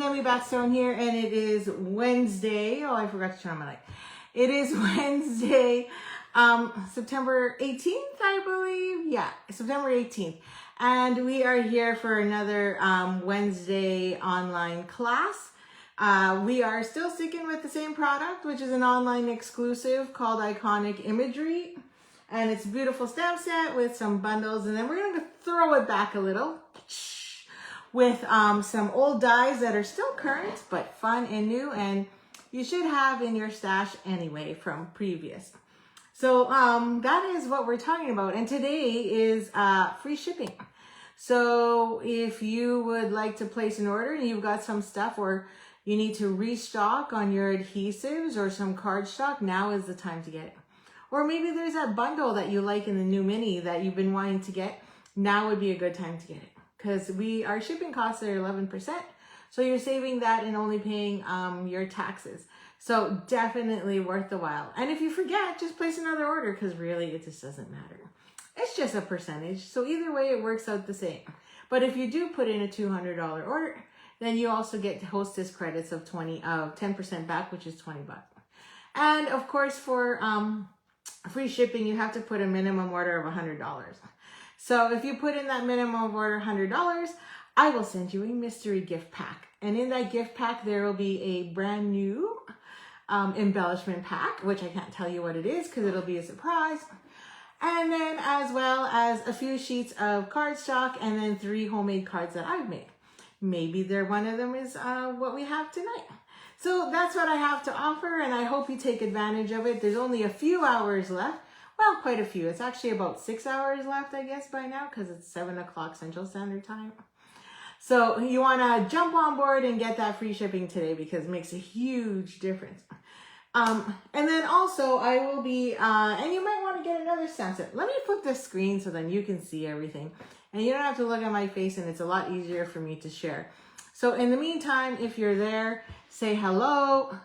Naomi Backstone here, and it is Wednesday. Oh, I forgot to turn on my light. It is Wednesday, September 18th, I believe. Yeah, September 18th. And we are here for another Wednesday online class. We are still sticking with the same product, which is an online exclusive called Iconic Imagery. And it's a beautiful stamp set with some bundles. And then we're going to throw it back a little with some old dies that are still current, but fun and new. And you should have in your stash anyway from previous. So that is what we're talking about. And today is free shipping. So if you would like to place an order and you've got some stuff or you need to restock on your adhesives or some cardstock, now is the time to get it. Or maybe there's that bundle that you like in the new mini that you've been wanting to get. Now would be a good time to get it. Because our shipping costs are 11%. So you're saving that and only paying your taxes. So definitely worth the while. And if you forget, just place another order because really it just doesn't matter. It's just a percentage. So either way, it works out the same. But if you do put in a $200 order, then you also get hostess credits of 10% back, which is $20. And of course, for free shipping, you have to put a minimum order of $100. So if you put in that minimum order $100, I will send you a mystery gift pack. And in that gift pack, there will be a brand new embellishment pack, which I can't tell you what it is because it'll be a surprise. And then as well as a few sheets of cardstock and then 3 homemade cards that I've made. Maybe one of them is what we have tonight. So that's what I have to offer, and I hope you take advantage of it. There's only a few hours left. Well, quite a few. It's actually about 6 hours left, I guess, by now, because it's 7 o'clock Central Standard Time. So you want to jump on board and get that free shipping today because it makes a huge difference. And then also I will be, and you might want to get another stamp set. Let me flip the screen so then you can see everything. And you don't have to look at my face, and it's a lot easier for me to share. So in the meantime, if you're there, say hello.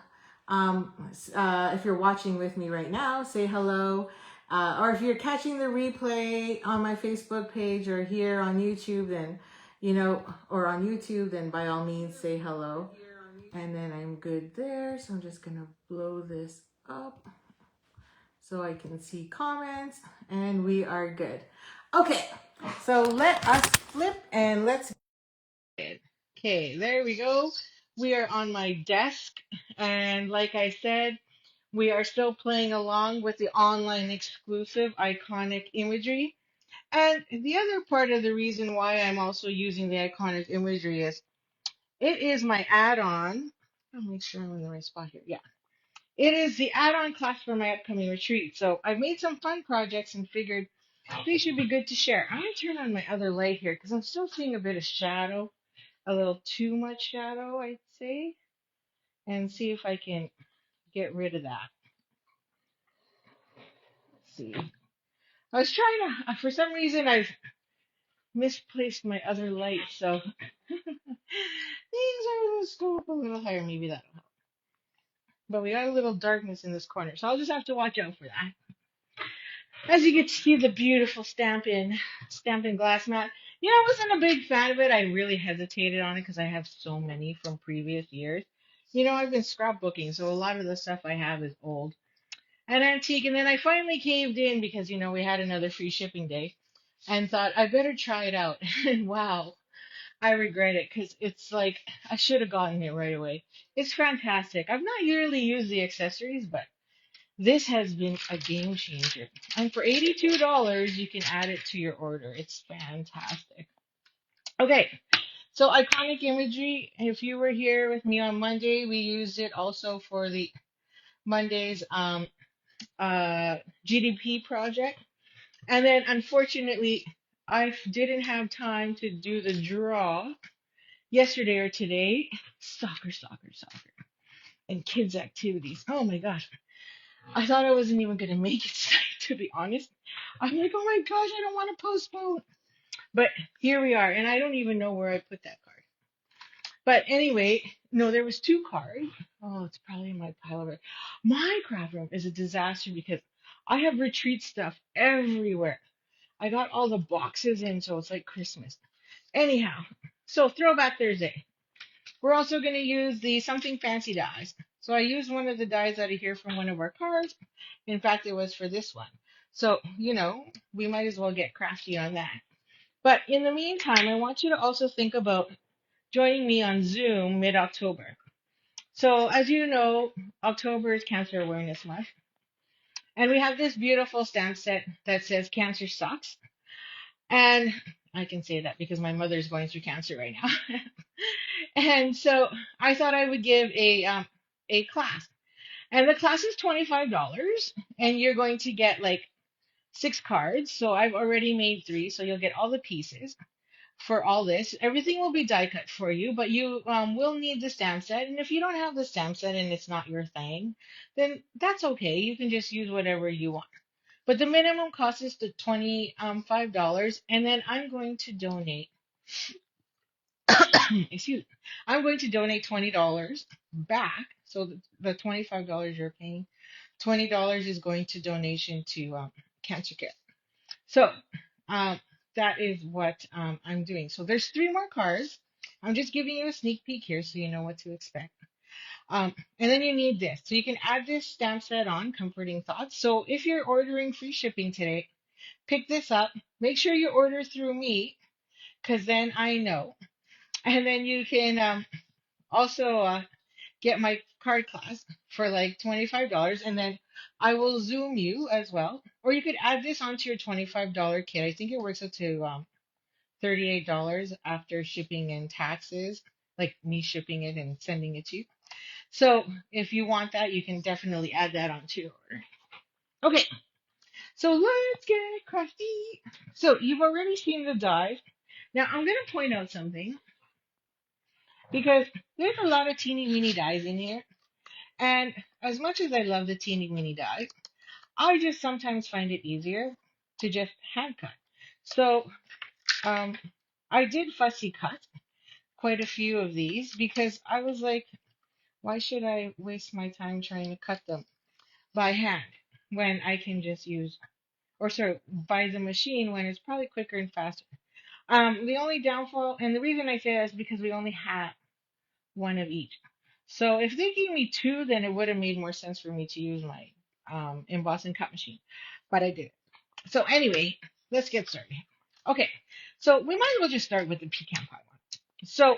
If you're watching with me right now, say hello. Or if you're catching the replay on my Facebook page or here on YouTube, then, or on YouTube, then by all means say hello. And then I'm good there. So I'm just going to blow this up so I can see comments, and we are good. Okay, so let us flip and let's. Okay, there we go. We are on my desk, and like I said, we are still playing along with the online exclusive Iconic Imagery. And the other part of the reason why I'm also using the Iconic Imagery is it is my add-on. I'll make sure I'm in the right spot here. Yeah. It is the add-on class for my upcoming retreat. So I've made some fun projects and figured they should be good to share. I'm going to turn on my other light here because I'm still seeing a bit of shadow, a little too much shadow, I'd say, and see if I can get rid of that. Let's see. I was trying to, for some reason, I've misplaced my other light, so things are going to go up a little higher. Maybe that'll help. But we got a little darkness in this corner, so I'll just have to watch out for that. As you can see, the beautiful Stampin glass mat. I wasn't a big fan of it. I really hesitated on it because I have so many from previous years. I've been scrapbooking, so a lot of the stuff I have is old and antique. And then I finally caved in because, we had another free shipping day and thought I better try it out. And wow, I regret it because it's like I should have gotten it right away. It's fantastic. I've not really used the accessories, but this has been a game changer. And for $82, you can add it to your order. It's fantastic. Okay, so Iconic Imagery, if you were here with me on Monday, we used it also for the Monday's GDP project. And then unfortunately, I didn't have time to do the draw yesterday or today. Soccer. And kids' activities. Oh my gosh. I thought I wasn't even going to make it, to be honest. I'm like, oh my gosh, I don't want to postpone. But here we are, and I don't even know where I put that card. But anyway, no, there was 2 cards. Oh, it's probably in my pile of it. My craft room is a disaster because I have retreat stuff everywhere. I got all the boxes in, so it's like Christmas. Anyhow, so Throwback Thursday. we're also going to use the Something Fancy dies. So I used one of the dies out of here from one of our cards. In fact, it was for this one. So, we might as well get crafty on that. But in the meantime, I want you to also think about joining me on Zoom mid-October. So as you know, October is Cancer Awareness Month. And we have this beautiful stamp set that says Cancer Sucks. And I can say that because my mother is going through cancer right now. And so I thought I would give a class. And the class is $25 and you're going to get like 6 cards. So I've already made 3, so you'll get all the pieces for all this. Everything will be die cut for you, but you will need the stamp set. And if you don't have the stamp set and it's not your thing, then that's okay. You can just use whatever you want. But the minimum cost is the $25, and then I'm going to donate. Excuse me. I'm going to donate $20 back. So the $25 you're paying, $20 is going to donation to cancer care. So um, that is what I'm doing. So there's 3 more cards. I'm just giving you a sneak peek here so you know what to expect. And then you need this. So you can add this stamp set on, Comforting Thoughts. So if you're ordering free shipping today, pick this up. Make sure you order through me because then I know. And then you can also get my card class for like $25, and then I will Zoom you as well. Or you could add this onto your $25 kit. I think it works out to $38 after shipping and taxes, like me shipping it and sending it to you. So if you want that, you can definitely add that onto your order. Okay, so let's get crafty. So you've already seen the dive. Now I'm going to point out something because there's a lot of teeny weeny dies in here. And as much as I love the teeny weeny dies, I just sometimes find it easier to just hand cut. So um, I did fussy cut quite a few of these because I was like, why should I waste my time trying to cut them by hand when I can just use, or sorry, by the machine when it's probably quicker and faster. The only downfall, and the reason I say that is because we only have one of each. So if they gave me 2, then it would have made more sense for me to use my emboss and cut machine, but I didn't. So anyway, let's get started. Okay, so we might as well just start with the pecan pie one. So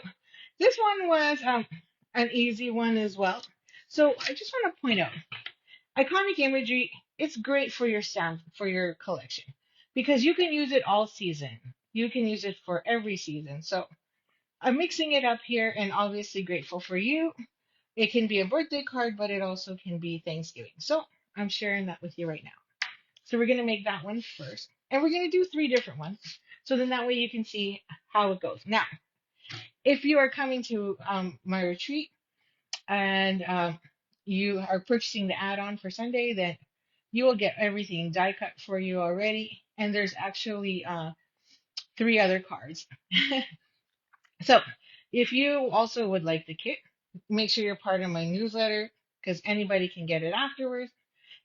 this one was an easy one as well. So I just want to point out, iconic imagery, it's great for your stamp, for your collection, because you can use it all season. You can use it for every season. So I'm mixing it up here and obviously grateful for you. It can be a birthday card, but it also can be Thanksgiving. So I'm sharing that with you right now. So we're going to make that one first. And we're going to do 3 different ones. So then that way you can see how it goes. Now, if you are coming to my retreat and you are purchasing the add-on for Sunday, then you will get everything die cut for you already. And there's actually 3 other cards. So if you also would like the kit, make sure you're part of my newsletter because anybody can get it afterwards.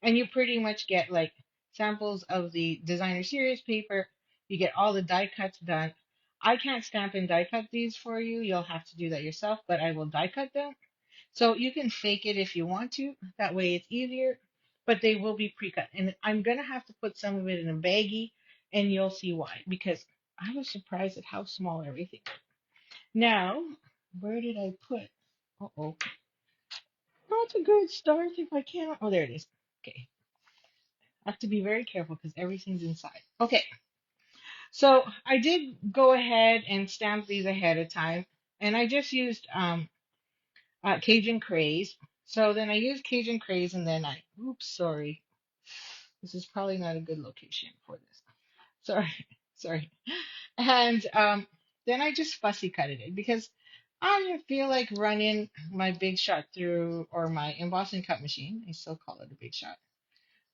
And you pretty much get like samples of the designer series paper. You get all the die cuts done. I can't stamp and die cut these for you. You'll have to do that yourself, but I will die cut them. So you can fake it if you want to. That way it's easier, but they will be pre-cut. And I'm going to have to put some of it in a baggie and you'll see why, because I was surprised at how small everything is. Now, where did I put? Uh-oh. Not a good start if I can't. Oh, there it is. Okay. I have to be very careful because everything's inside. Okay. So I did go ahead and stamp these ahead of time. And I just used Cajun Craze. So then I used Cajun Craze and then oops, sorry. This is probably not a good location for this. Sorry, sorry. And then I just fussy cutted it because I didn't feel like running my big shot through, or my embossing cut machine, I still call it a big shot,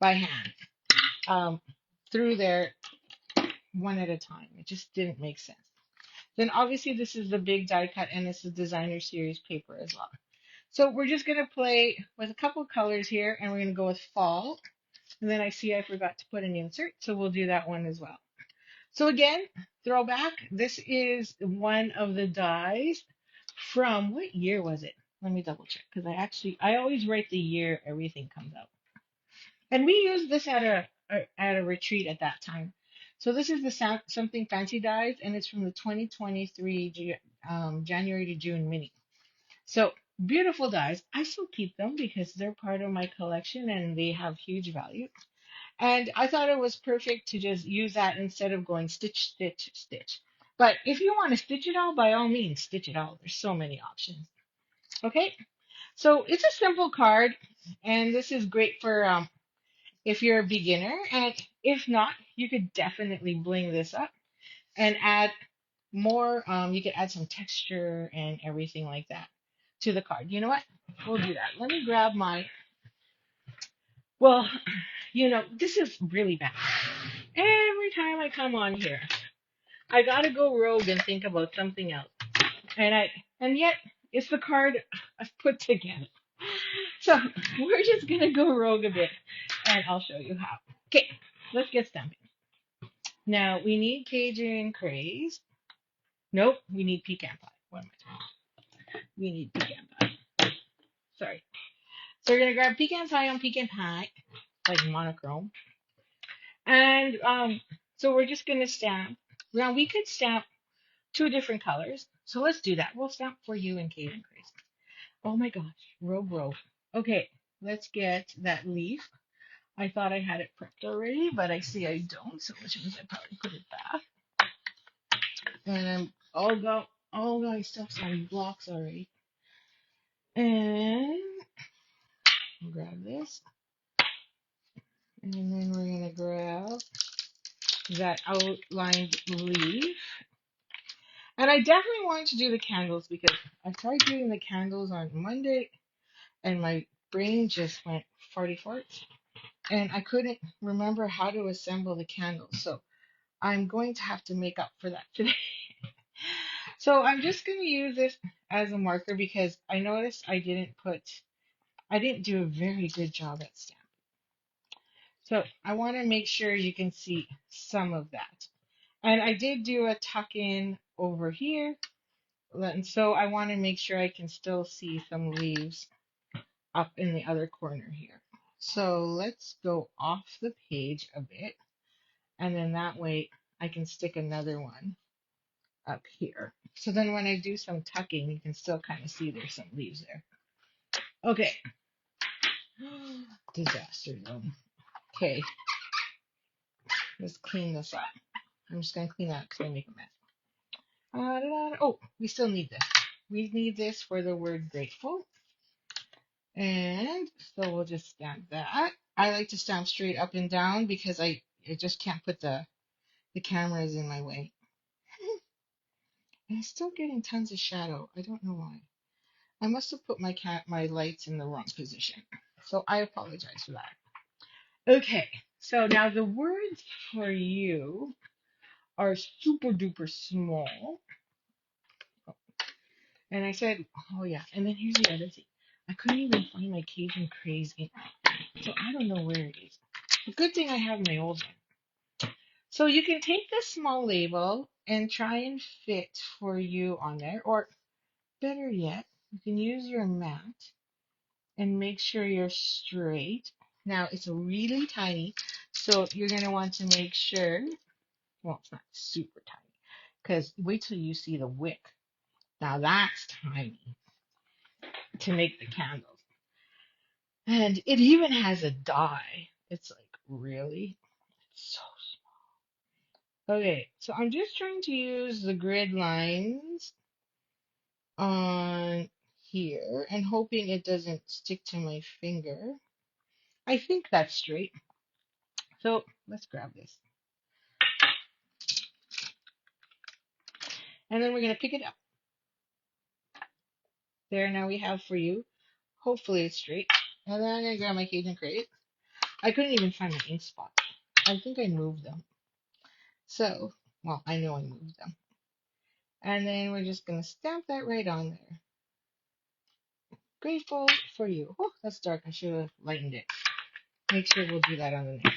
by hand, through there one at a time. It just didn't make sense. Then obviously this is the big die cut and this is designer series paper as well. So we're just going to play with a couple of colors here and we're going to go with fall. And then I see I forgot to put an insert, so we'll do that one as well. So again, throwback, this is one of the dies from what year was it? Let me double check because I always write the year everything comes out. And we used this at a retreat at that time. So this is the something fancy dies, and it's from the 2023 January to June mini. So beautiful dies. I still keep them because they're part of my collection and they have huge value. And I thought it was perfect to just use that instead of going stitch, stitch, stitch. But if you want to stitch it all, by all means, stitch it all. There's so many options. Okay, so it's a simple card, and this is great for if you're a beginner. And if not, you could definitely bling this up and add more. You could add some texture and everything like that to the card. You know what? We'll do that. Let me grab my. Well, this is really bad. Every time I come on here, I gotta go rogue and think about something else. And yet it's the card I've put together. So we're just gonna go rogue a bit and I'll show you how. Okay, let's get stamping. Now we need Cajun craze. Nope, we need pecan pie. What am I talking? We need pecan pie. Sorry. So we're gonna grab pecan pie on pecan pie, like monochrome. And so we're just gonna stamp. Now we could stamp two different colors. So let's do that. We'll stamp for you in Cajun craze. Oh my gosh, rogue. Okay, let's get that leaf. I thought I had it prepped already, but I see I don't, so which means I probably put it back. And I'm all got stuff on blocks already. And I'll grab this. And then we're gonna grab that outlined leaf. And I definitely wanted to do the candles because I tried doing the candles on Monday and my brain just went farty farts. And I couldn't remember how to assemble the candles. So I'm going to have to make up for that today. So I'm just going to use this as a marker because I noticed I didn't do a very good job at stamping. So I want to make sure you can see some of that. And I did do a tuck in over here. And so I want to make sure I can still see some leaves up in the other corner here. So let's go off the page a bit. And then that way I can stick another one up here. So then when I do some tucking, you can still kind of see there's some leaves there. Okay. Disaster zone. Okay. Let's clean this up. I'm just going to clean that because I make a mess. Oh, we still need this. We need this for the word grateful. And so we'll just stamp that. I like to stamp straight up and down because I just can't put the cameras in my way. And I'm still getting tons of shadow. I don't know why. I must have put my lights in the wrong position. So I apologize for that. Okay, so now the words for you are super duper small. And I said, oh yeah, and then here's the other thing. I couldn't even find my Cajun craze ink. So I don't know where it is. The good thing I have my old one. So you can take this small label and try and fit for you on there. Or better yet, you can use your mat and make sure you're straight. Now it's really tiny, so you're going to want to make sure, well, it's not super tiny, because wait till you see the wick. Now that's tiny to make the candles. And it even has a die. It's like, really? It's so small. Okay, so I'm just trying to use the grid lines on here and hoping it doesn't stick to my finger. I think that's straight. So let's grab this. And then we're going to pick it up. There, now we have for you. Hopefully it's straight. And then I'm going to grab my Cajun crate. I couldn't even find my ink spot. I think I moved them. So, well, I know I moved them. And then we're just going to stamp that right on there. Grateful for you. Oh, that's dark. I should have lightened it. Make sure we'll do that on the next one.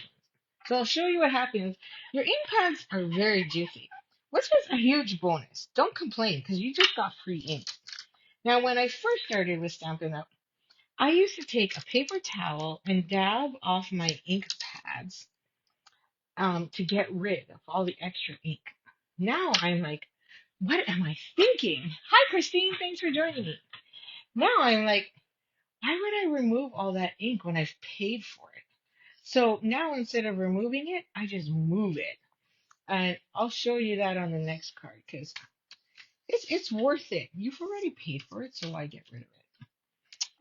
So I'll show you what happens. Your ink pads are very juicy, which is a huge bonus. Don't complain because you just got free ink. Now, when I first started with Stampin' Up, I used to take a paper towel and dab off my ink pads to get rid of all the extra ink. Now I'm like, what am I thinking? Hi, Christine. Thanks for joining me. Now I'm like, why would I remove all that ink when I've paid for it? So now instead of removing it, I just move it. And I'll show you that on the next card because it's worth it. You've already paid for it, so why get rid of it?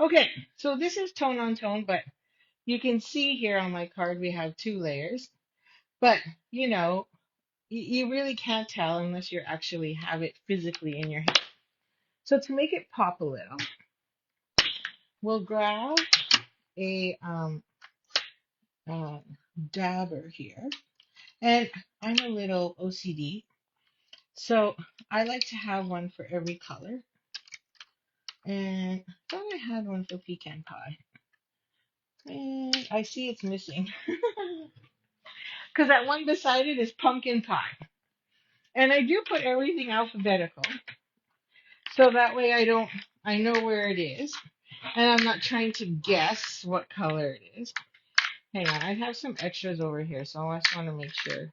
Okay, so this is tone on tone, but you can see here on my card we have two layers. But you know, you really can't tell unless you actually have it physically in your hand. So to make it pop a little, we'll grab a uh, dabber here. And I'm a little OCD, so I like to have one for every color. And I thought I had one for pecan pie. And I see it's missing. Because that one beside it is pumpkin pie. And I do put everything alphabetical. So that way I know where it is. And I'm not trying to guess what color it is. Hang on, I have some extras over here, so I just want to make sure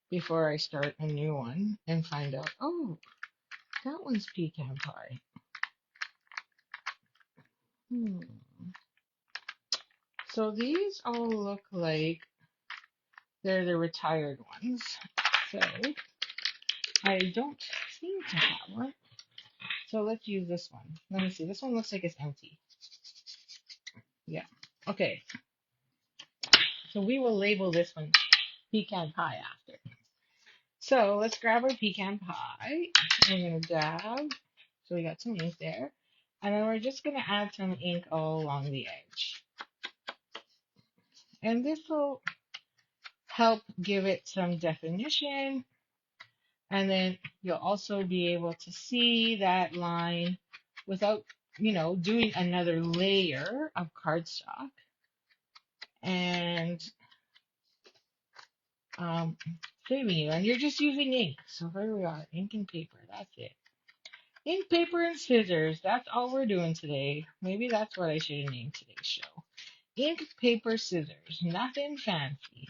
before I start a new one and find out, oh, that one's pecan pie. Hmm. So these all look like they're the retired ones. So I don't seem to have one. So let's use this one. Let me see. This one looks like it's empty. Yeah. Okay. So we will label this one pecan pie after. So let's grab our pecan pie. I'm going to dab. So we got some ink there. And then we're just going to add some ink all along the edge. And this will help give it some definition. And then you'll also be able to see that line without, doing another layer of cardstock. And saving you. And you're just using ink. So here we are, ink and paper. That's it. Ink, paper, and scissors. That's all we're doing today. Maybe that's what I should have named today's show. Ink, paper, scissors. Nothing fancy.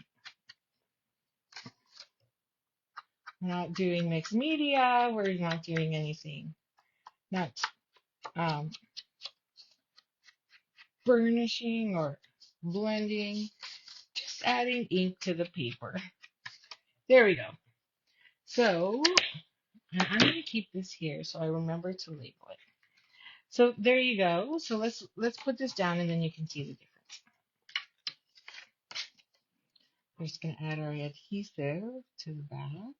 We're not doing mixed media. We're not doing anything. Not burnishing or blending. Just adding ink to the paper. There we go. So, and I'm going to keep this here so I remember to label it. So there you go. So let's put this down and then you can see the difference. We're just going to add our adhesive to the back.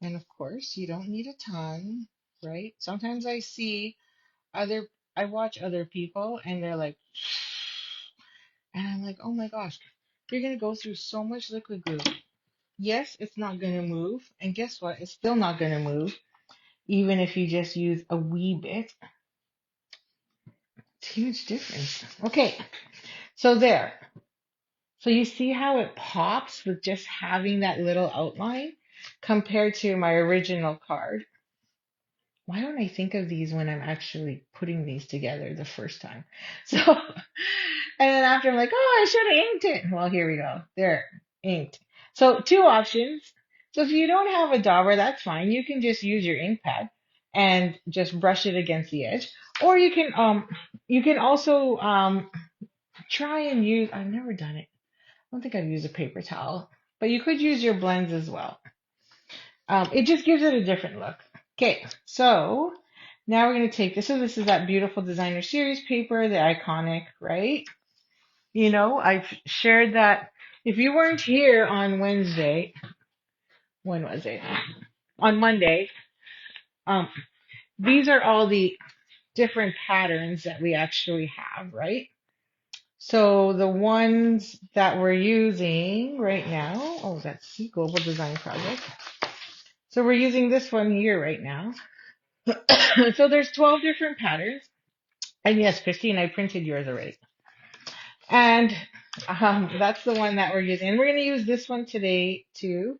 And of course, you don't need a ton, right? Sometimes I watch other people and they're like, and I'm like, oh my gosh, you're going to go through so much liquid glue. Yes, it's not going to move. And guess what? It's still not going to move, even if you just use a wee bit. It's a huge difference. Okay, so there. So you see how it pops with just having that little outline compared to my original card. Why don't I think of these when I'm actually putting these together the first time? So, and then after I'm like, oh, I should have inked it. Well, here we go. There, inked. So two options. So if you don't have a dauber, that's fine. You can just use your ink pad and just brush it against the edge. Or you can also try and use, I've never done it. I don't think I've used a paper towel, but you could use your blends as well. It just gives it a different look. Okay, so now we're going to take this. So this is that beautiful designer series paper, the iconic, right? I've shared that. If you weren't here on Wednesday, when was it? On Monday, these are all the different patterns that we actually have, right? So the ones that we're using right now, oh, that's the Global Design Project. So we're using this one here right now. So there's 12 different patterns. And yes, Christine, I printed yours already. And that's the one that we're using. And we're going to use this one today too.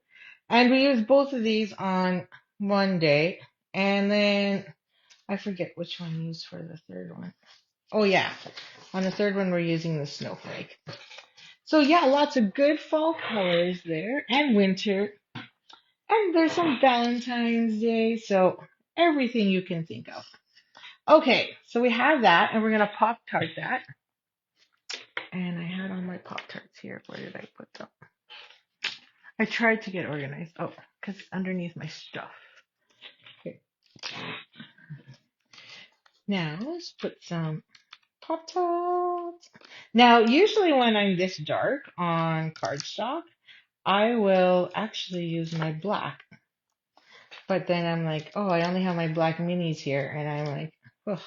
And we use both of these on Monday. And then I forget which one used for the third one. Oh yeah, on the third one we're using the snowflake. So yeah, lots of good fall colors there and winter. And there's some Valentine's Day, so everything you can think of. Okay, so we have that and we're gonna Pop Tart that. And I had all my Pop Tarts here. Where did I put them? I tried to get organized. Oh, because it's underneath my stuff. Here. Now let's put some Pop Tarts. Now, usually when I'm this dark on cardstock, I will actually use my black. But then I'm like, oh, I only have my black minis here. And I'm like, oh,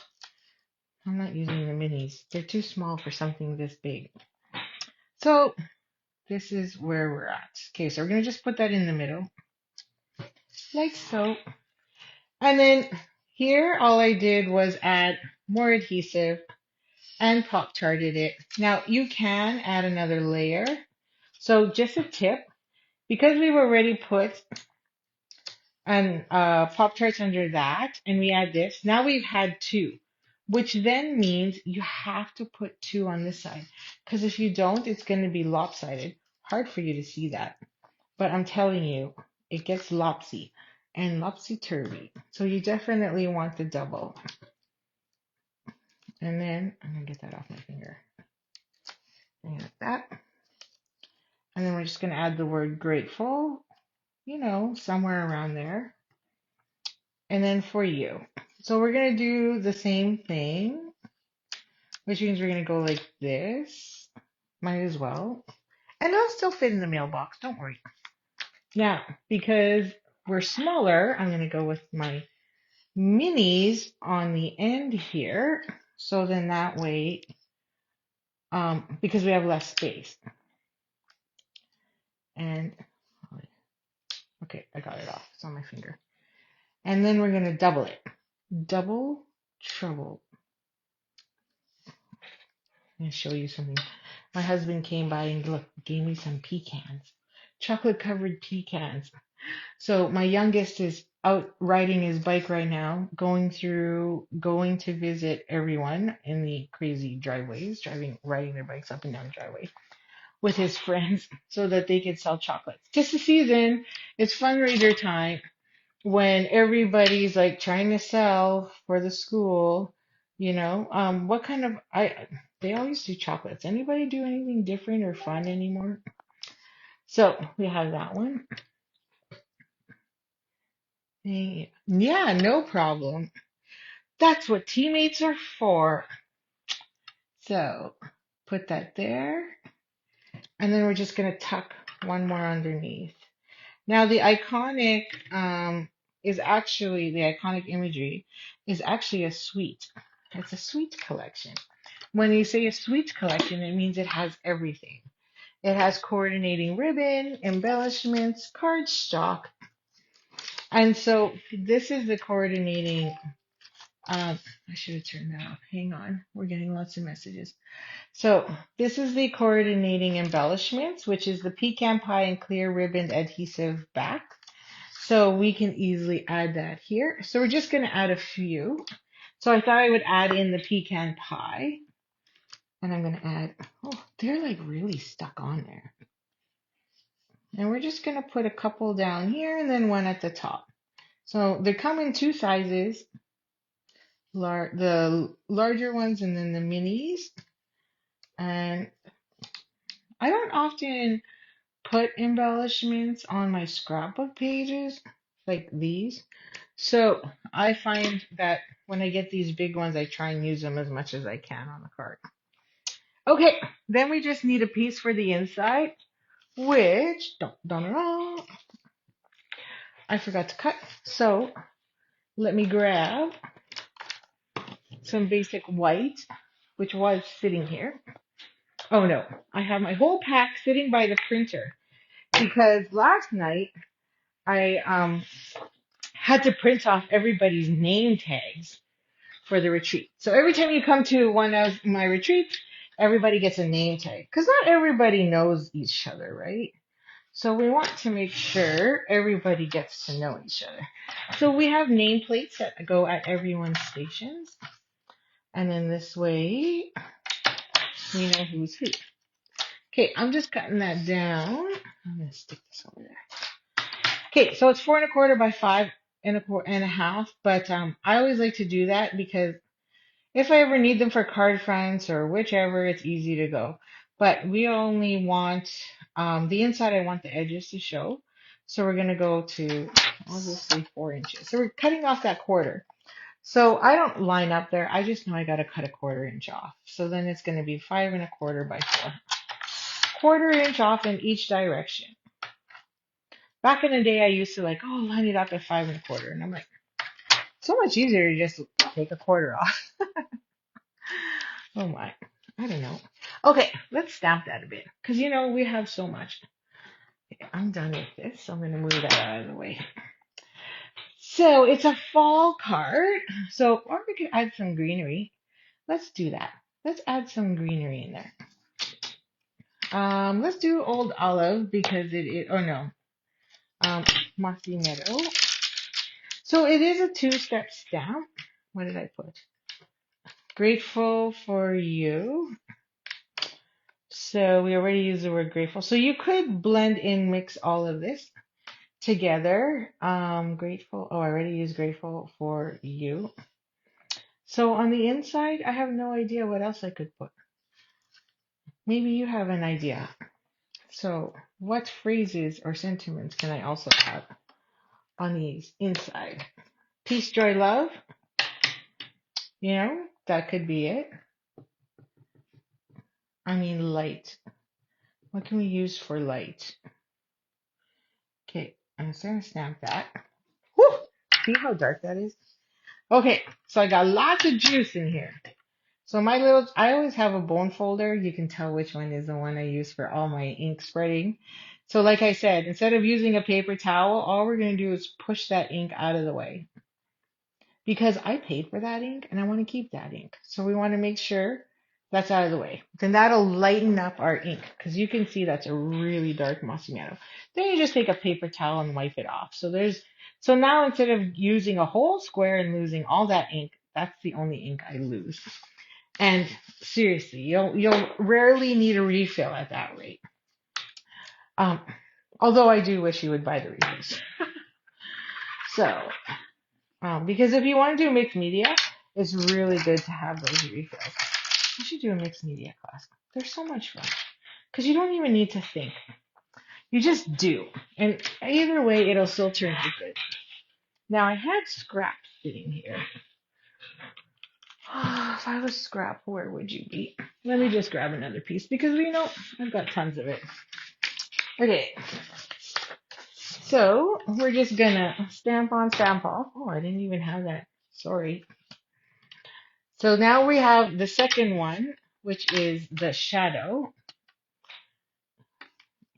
I'm not using the minis. They're too small for something this big. So this is where we're at. Okay, so we're going to just put that in the middle, like so. And then here, all I did was add more adhesive and Pop-Tarted it. Now, you can add another layer. So just a tip, because we've already put an Pop-Tarts under that, and we add this, now we've had two, which then means you have to put two on this side. Because if you don't, it's going to be lopsided. Hard for you to see that. But I'm telling you, it gets lopsy and lopsy-turvy. So you definitely want the double. And then I'm going to get that off my finger. Like that. And then we're just going to add the word grateful, you know, somewhere around there. And then for you. So we're going to do the same thing, which means we're going to go like this. Might as well. And it'll still fit in the mailbox. Don't worry. Now, because we're smaller, I'm going to go with my minis on the end here. So then that way, because we have less space. And, okay, I got it off. It's on my finger. And then we're going to double it. Double trouble. I'm going to show you something. My husband came by and look, gave me some pecans. Chocolate covered pecans. So my youngest is out riding his bike right now, going to visit everyone in the crazy driveways, riding their bikes up and down the driveway with his friends so that they could sell chocolates. Just the season, it's fundraiser time when everybody's like trying to sell for the school, you know. What kind of they always do chocolates. Anybody do anything different or fun anymore? So we have that one. Yeah, no problem. That's what teammates are for. So put that there. And then we're just going to tuck one more underneath. Now the iconic imagery is actually a suite. It's a suite collection. When you say a suite collection, it means it has everything. It has coordinating ribbon, embellishments, cardstock. And so this is the coordinating. I should have turned that off. Hang on. We're getting lots of messages. So this is the coordinating embellishments, which is the pecan pie and clear ribbon adhesive back. So we can easily add that here. So we're just going to add a few. So I thought I would add in the pecan pie. And I'm going to add, oh, they're like really stuck on there. And we're just going to put a couple down here and then one at the top. So they come in two sizes, the larger ones and then the minis. And I don't often put embellishments on my scrapbook pages like these. So I find that when I get these big ones, I try and use them as much as I can on the card. Okay, then we just need a piece for the inside, which I forgot to cut. So let me grab some basic white, which was sitting here. Oh no, I have my whole pack sitting by the printer because last night I had to print off everybody's name tags for the retreat. So every time you come to one of my retreats, everybody gets a name tag because not everybody knows each other, right? So we want to make sure everybody gets to know each other. So we have nameplates that go at everyone's stations. And then this way, we know who's who. Okay, I'm just cutting that down. I'm going to stick this over there. Okay, so it's 4 1/4 by 5 1/4 but I always like to do that because if I ever need them for card fronts or whichever, it's easy to go. But we only want the inside, I want the edges to show. So we're going to go to, I'll just say 4 inches. So we're cutting off that quarter. So I don't line up there. I just know I got to cut a 1/4 inch off. So then it's going to be 5 1/4 by 4. 1/4 inch off in each direction. Back in the day, I used to like, oh, line it up at 5 1/4. And I'm like, so much easier to just take a 1/4 off. Oh my, I don't know. Okay, let's stamp that a bit because you know we have so much. Okay, I'm done with this, so I'm going to move that out of the way. So it's a fall card. So, or we could add some greenery. Let's do that. Let's add some greenery in there. Let's do Old Olive because oh no, Mossy Meadow. So it is a 2-step stamp. What did I put? Grateful for you. So we already used the word grateful. So you could blend in, mix all of this together. Grateful. Oh, I already used grateful for you. So on the inside, I have no idea what else I could put. Maybe you have an idea. So what phrases or sentiments can I also have on the inside? Peace, joy, love. You know, that could be it. I mean, light. What can we use for light? Okay, I'm just going to stamp that. Whew! See how dark that is? Okay, so I got lots of juice in here. So I always have a bone folder. You can tell which one is the one I use for all my ink spreading. So like I said, instead of using a paper towel, all we're going to do is push that ink out of the way. Because I paid for that ink and I want to keep that ink. So we want to make sure that's out of the way. Then that'll lighten up our ink because you can see that's a really dark mossy meadow. Then you just take a paper towel and wipe it off. So now instead of using a whole square and losing all that ink, that's the only ink I lose. And seriously, you'll rarely need a refill at that rate. Although I do wish you would buy the refills. So, because if you want to do mixed media, it's really good to have those refills. You should do a mixed media class. They're so much fun because you don't even need to think. You just do. And either way, it'll still turn out good. Now, I had scrap sitting here. If I was scrap, where would you be? Let me just grab another piece because I've got tons of it. Okay. So, we're just gonna stamp on, stamp off. Oh, I didn't even have that. Sorry. So now we have the second one, which is the shadow.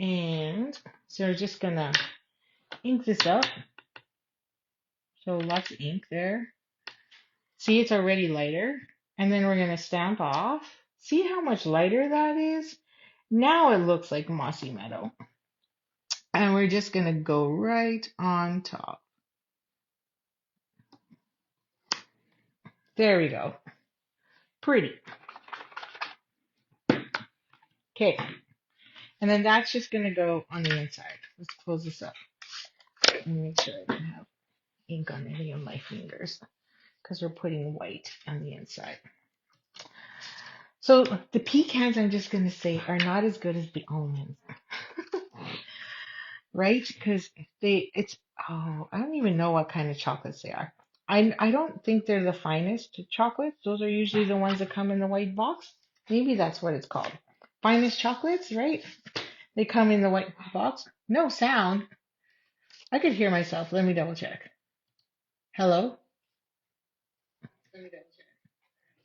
And so we're just gonna ink this up. So lots of ink there. See, it's already lighter. And then we're gonna stamp off. See how much lighter that is? Now it looks like mossy meadow. And we're just gonna go right on top. There we go. Pretty. Okay. And then that's just gonna go on the inside. Let's close this up. Let me make sure I don't have ink on any of my fingers because we're putting white on the inside. So the pecans, I'm just going to say, are not as good as the almonds, right? Because I don't even know what kind of chocolates they are. I don't think they're the finest chocolates. Those are usually the ones that come in the white box. Maybe that's what it's called. Finest chocolates, right? They come in the white box. No sound. I could hear myself. Let me double check. Hello? Let me double check.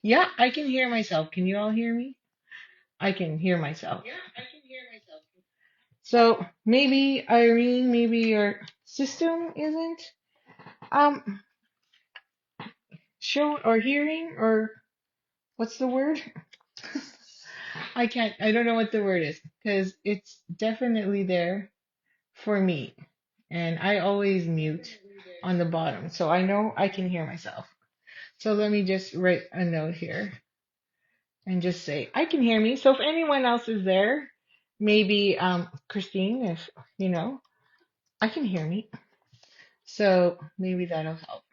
Yeah, I can hear myself. Can you all hear me? I can hear myself. Yeah, I can hear myself. So maybe Irene, maybe your system isn't show or hearing or what's the word? I don't know what the word is because it's definitely there. for me. And I always mute on the bottom. So I know I can hear myself. So let me just write a note here and just say, I can hear me. So if anyone else is there, maybe Christine, if you know, I can hear me. So maybe that'll help.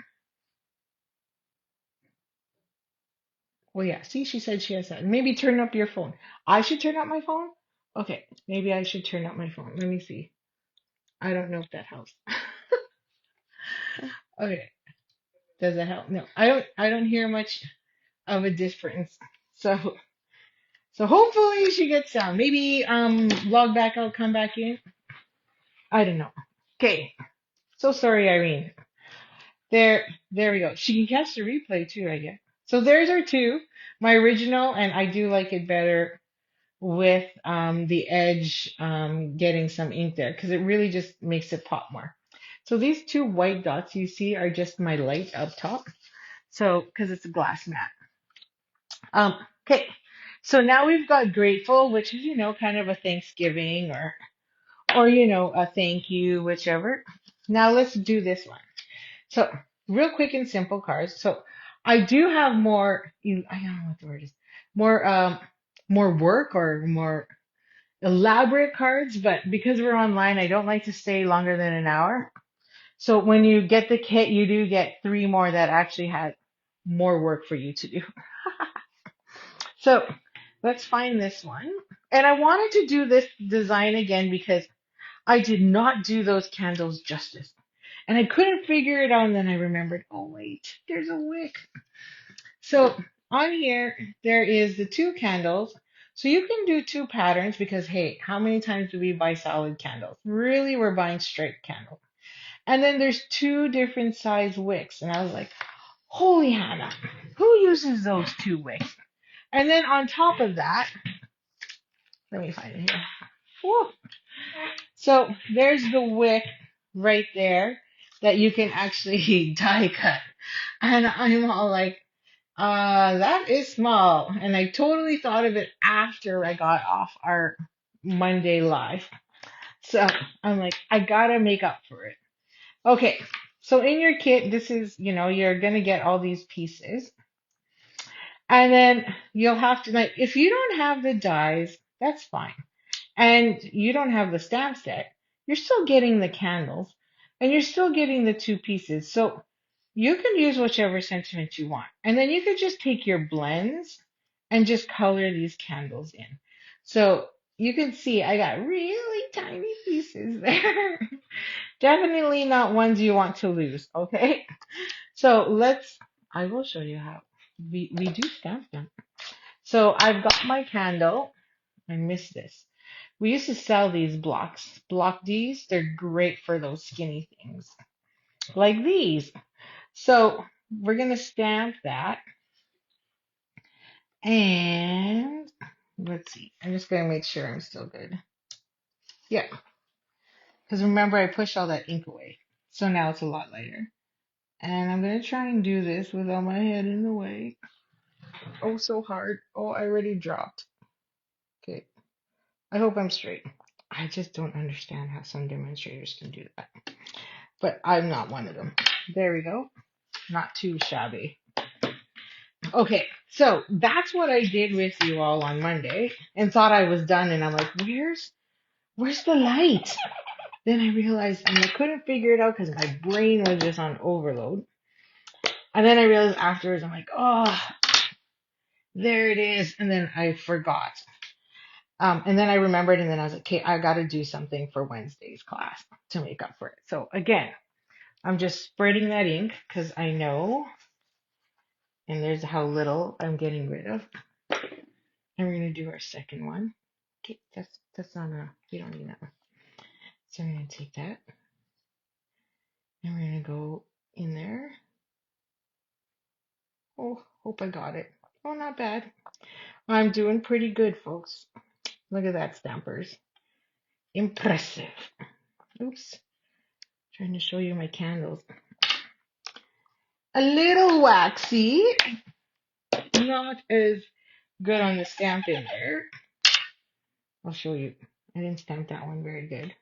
Well, yeah, see, she said she has that. Maybe turn up your phone. I should turn up my phone? Okay, maybe I should turn up my phone. Let me see. I don't know if that helps. Okay, does that help? No, I don't hear much of a difference. So hopefully she gets sound. Maybe log back out, come back in. I don't know. Okay. So sorry, Irene. There we go. She can catch the replay too, I guess. So there's our two. My original, and I do like it better with the edge getting some ink there because it really just makes it pop more. So these two white dots you see are just my light up top. So because it's a glass mat. Um, okay. So now we've got grateful, which is kind of a Thanksgiving or a thank you, whichever. Now let's do this one. So real quick and simple cards. So I do have more. I don't know what the word is. More work or more elaborate cards, but because we're online, I don't like to stay longer than an hour. So when you get the kit, you do get three more that actually had more work for you to do. So let's find this one. And I wanted to do this design again because I did not do those candles justice. And I couldn't figure it out, and then I remembered, oh wait, there's a wick. So on here, there is the two candles. So you can do two patterns because, hey, how many times do we buy solid candles? Really, we're buying straight candles. And then there's two different size wicks. And I was like, holy Hannah, who uses those two wicks? And then on top of that, let me find it here. Whew. So there's the wick right there that you can actually die cut. And I'm all like, that is small. And I totally thought of it after I got off our Monday live. So I'm like, I gotta make up for it. Okay. So in your kit, this is, you're gonna get all these pieces. And then you'll have to, like, if you don't have the dies, that's fine. And you don't have the stamp set, you're still getting the candles and you're still getting the two pieces. So you can use whichever sentiment you want. And then you could just take your blends and just color these candles in. So you can see I got really tiny pieces there. Definitely not ones you want to lose, okay? So I will show you how we do stamp them. So I've got my candle. I missed this. We used to sell these blocks. Block Ds, they're great for those skinny things. Like these. So we're going to stamp that. And let's see. I'm just going to make sure I'm still good. Yeah. Because remember, I pushed all that ink away. So now it's a lot lighter. And I'm going to try and do this without my head in the way. Oh, so hard. Oh, I already dropped. Okay. I hope I'm straight. I just don't understand how some demonstrators can do that. But I'm not one of them. There we go. Not too shabby. Okay, so that's what I did with you all on Monday and thought I was done. And I'm like, where's the light? Then I realized and I couldn't figure it out because my brain was just on overload. And then I realized afterwards, I'm like, oh, there it is. And then I forgot. And then I remembered, and then I was like, okay, I got to do something for Wednesday's class to make up for it. So again, I'm just spreading that ink because I know, and there's how little I'm getting rid of. And we're gonna do our second one. Okay, that's not enough. We don't need that one. So I'm gonna take that, and we're gonna go in there. Oh, hope I got it. Oh, not bad. I'm doing pretty good, folks. Look at that, stampers. Impressive. Oops. Trying to show you my candles. A little waxy. Not as good on the Stampin there. I'll show you. I didn't stamp that one very good.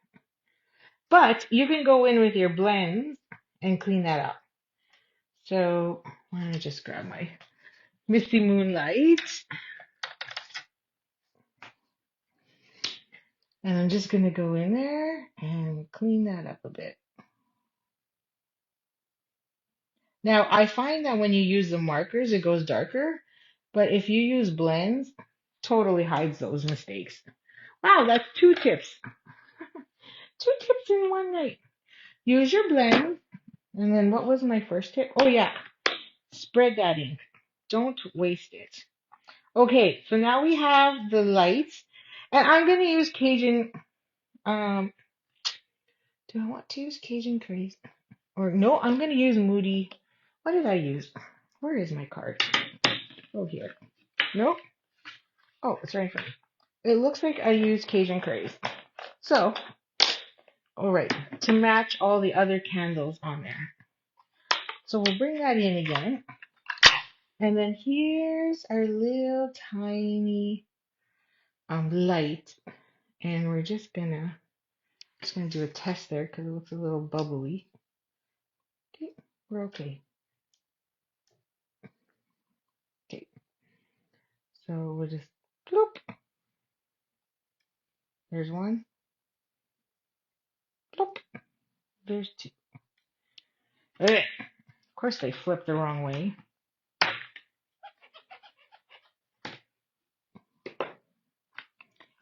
But you can go in with your blends and clean that up. So why don't I just grab my Misty Moonlight, and I'm just going to go in there and clean that up a bit. Now, I find that when you use the markers, it goes darker, but if you use blends, totally hides those mistakes. Wow, that's 2 tips. 2 tips in one night. Use your blend, and then what was my first tip? Oh yeah, spread that ink. Don't waste it. Okay, so now we have the lights, and I'm gonna use Cajun. Um, do I want to use Cajun Craze? Or no, I'm gonna use Moody. What did I use? Where is my card? Oh, here. Nope. Oh, it's right in front. It looks like I used Cajun Craze. So, all right, to match all the other candles on there. So we'll bring that in again. And then here's our little tiny light. And we're just gonna do a test there because it looks a little bubbly. Okay, we're okay. Okay, so we'll just bloop. There's one. Bloop. There's two. Okay. Of course they flipped the wrong way.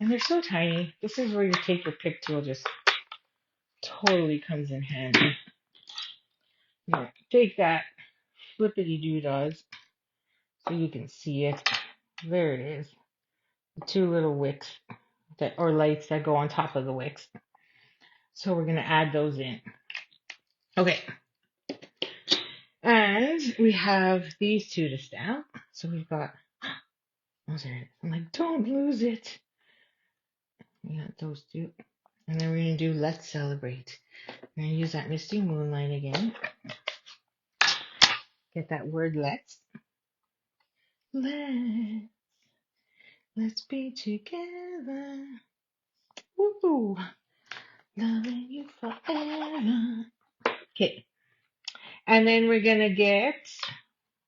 And they're so tiny. This is where you take your pick tool, just totally comes in handy. Now, take that flippity doodads so you can see it. There it is. The 2 little wicks that or lights that go on top of the wicks. So we're gonna add those in. Okay. And we have these 2 to stamp. So we've got oh, there it is. I'm like, don't lose it. We got those 2. And then we're gonna do Let's Celebrate. We're gonna use that Misty Moonlight again. Get that word let's. Let's be together. Woo! Loving you forever. Okay. And then we're gonna get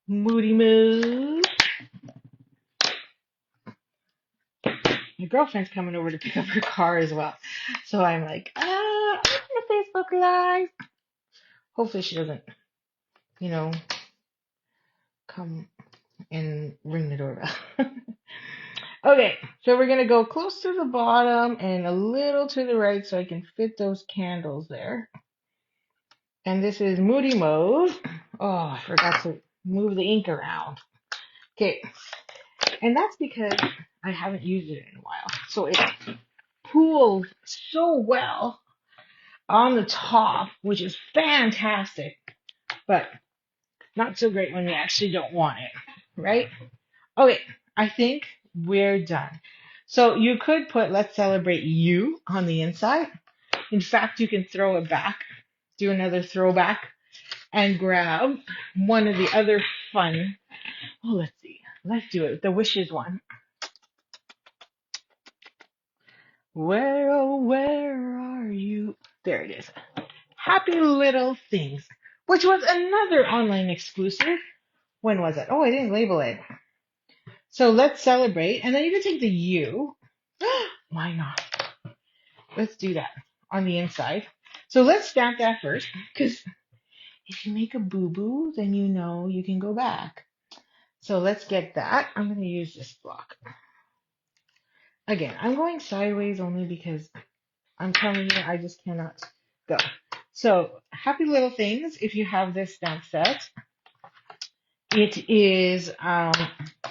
Moody Mood. My girlfriend's coming over to pick up her car as well. So I'm like, I'm on Facebook Live. Hopefully she doesn't, come and ring the doorbell. Okay, so we're gonna go close to the bottom and a little to the right so I can fit those candles there. And this is Moody Mode. Oh, I forgot to move the ink around. Okay, and that's because I haven't used it in a while. So it pools so well on the top, which is fantastic, but not so great when you actually don't want it, right? Okay, I think we're done. So you could put Let's Celebrate You on the inside. In fact, you can throw it back, do another throwback, and grab one of the other fun. Oh, let's see. Let's do it. The wishes one. Where, oh, where are you? There it is. Happy Little Things, which was another online exclusive. When was it? Oh, I didn't label it. So let's celebrate. And then you can take the U. Why not? Let's do that on the inside. So let's stamp that first, because if you make a boo-boo, then you know you can go back. So let's get that. I'm going to use this block. Again, I'm going sideways only because I'm telling you, I just cannot go. So Happy Little Things, if you have this stamp set, it is,